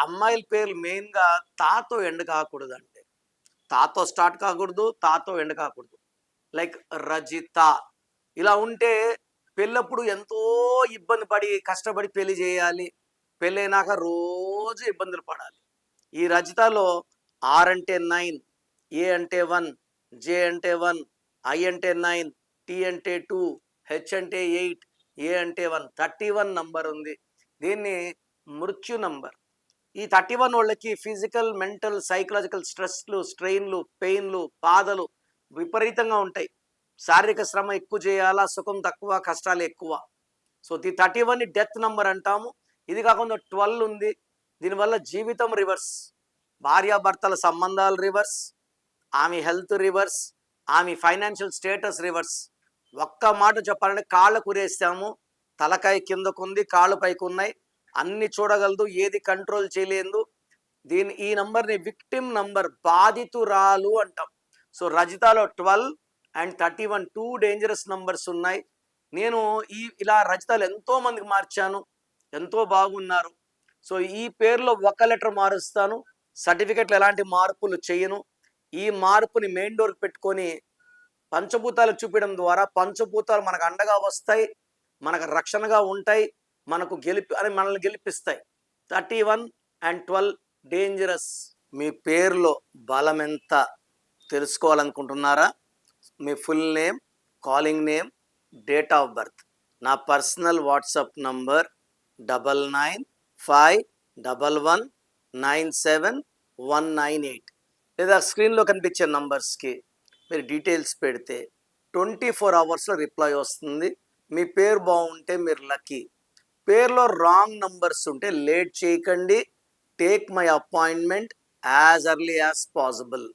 అమ్మాయిల పేర్లు మెయిన్‌గా తాతో ఎండ్ కాకూడదండి. తాతో స్టార్ట్ కాకూడదు. తాతో ఎండ్ కాకూడదు. లైక్ రజిత ఇలా ఉంటే పెళ్ళప్పుడు ఎంతో ఇబ్బంది పడి, కష్టపడి పెళ్లి చేయాలి. పెళ్ళైనాక రోజు ఇబ్బందులు పడాలి. ఈ రజితలో ఆర్ అంటే 9, ఏ అంటే 1, జే అంటే 1, ఐ అంటే 9, టీ అంటే 2, హెచ్ అంటే 8, ఏ అంటే 1, 31 నంబర్ ఉంది. దీన్ని మృత్యు నంబర్. ఈ 31 వాళ్ళకి ఫిజికల్, మెంటల్, సైకలాజికల్ స్ట్రెస్‌లు, స్ట్రెయిన్‌లు, పెయిన్‌లు, బాధలు విపరీతంగా ఉంటాయి. శారీరక శ్రమ ఎక్కువ చేయాలా, సుఖం తక్కువ, కష్టాలు ఎక్కువ. సో, ది 31ని డెత్ నంబర్ అంటాము. ఇది కాకుండా 12 ఉంది. దీనివల్ల జీవితం రివర్స్. భార్యాభర్తల సంబంధాలు రివర్స్. ఆమె హెల్త్ రివర్స్. ఆమె ఫైనాన్షియల్ స్టేటస్ రివర్స్. ఒక్క మాట చెప్పాలంటే కాళ్ళకురేసాము. తలకాయ కిందకుంది, కాళ్ళు పైకున్నాయి. అన్ని చూడగలదు, ఏది కంట్రోల్ చేయలేదు. ఈ నంబర్‌ని విక్టిమ్ నంబర్, బాధితురాలు అంటాం. సో, రజితలో 12 అండ్ 31 2 డేంజరస్ నంబర్స్ ఉన్నాయి. నేను ఇలా రజితలు ఎంతో మందికి మార్చాను. ఎంతో బాగున్నారు. సో, ఈ పేరులో ఒక లెటర్ మారుస్తాను. సర్టిఫికెట్‌లో ఎలాంటి మార్పులు చేయను. ఈ మార్పుని మెయిన్ డోర్‌కి పెట్టుకొని పంచభూతాలకు చూపించడం ద్వారా పంచభూతాలు మనకు అండగా వస్తాయి. మనకు రక్షణగా ఉంటాయి. మనల్ని గెలిపిస్తాయి. 31 అండ్ 12 డేంజరస్. మీ పేరులో బలమెంత తెలుసుకోవాలనుకుంటున్నారా? మీ full name, calling name, date of birth, నా పర్సనల్ వాట్సాప్ నంబర్ 99511197 లేదా స్క్రీన్లో కనిపించే నంబర్స్కి మీరు డీటెయిల్స్ పెడితే 24 అవర్స్లో రిప్లై వస్తుంది. మీ పేరు బాగుంటే మీరు లక్కీ. పేరులో రాంగ్ నంబర్స్ ఉంటే లేట్ చేయకండి. Take my appointment as early as possible.